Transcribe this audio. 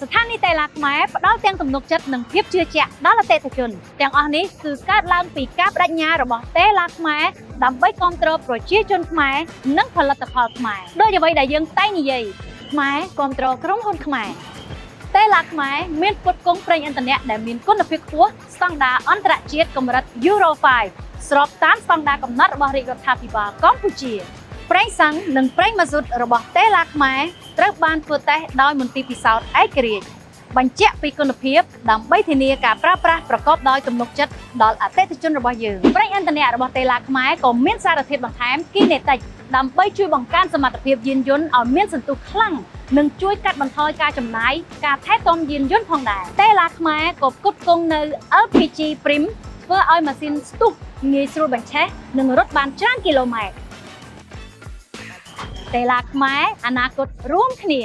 ស្ថានីយ៍តេឡាខ្មែរផ្ដល់ទាំងទំនុកចិត្តនិងភាពជឿជាក់ដល់អតិថិជនទាំងអស់នេះគឺកើតឡើងពីការបដិញ្ញារបស់តេឡាខ្មែរដើម្បីគ្រប់គ្រងប្រជាជនខ្មែរនិងផលិតផលខ្មែរដោយអ្វីដែលយើងតែងនិយាយខ្មែរគ្រប់គ្រងក្រុមហ៊ុនខ្មែរតេឡាខ្មែរមានផ្គត់ផ្គង់ប្រេងឥន្ធនៈដែលមានគុណភាពខ្ពស់ស្តង់ដារអន្តរជាតិកម្រិត Euro 5 ស្របតាមស្តង់ដារកំណត់របស់រាជរដ្ឋាភិបាលកម្ពុជាប្រេងសាំងនិងប្រេងម៉ាស៊ូតរបស់តេឡាខ្មែរត្រូវបានធ្វើតេស្តដោយមន្ទីរពិសោធន៍ឯករាជ្យបញ្ជាក់ពីគុណភាពដើម្បីធានាការប្រើប្រាស់ប្រកបដោយទំនុកចិត្តដល់អតិថិជនរបស់យើងប្រេងឥន្ធនៈរបស់តេឡាខ្មែរក៏មានសារធាតុបន្ថែមគីនេតិកដើម្បីជួយបង្កើនសមត្ថភាពយានយន្តឲ្យមានសន្ទុះខ្លាំងនិងជួយកាត់បន្ថយការចំណាយការថែទាំយានយន្តផងដែរតេឡាខ្មែរក៏ផ្គត់ផ្គង់នៅ LPG Prim ធ្វើឲ្យម៉ាស៊ីនស្ទុះងាយស្រួលបញ្ឆេះនិងរត់បានច្រើនគីឡូម៉ែត្រតេឡាខ្មែរអនាគតរួមគ្នា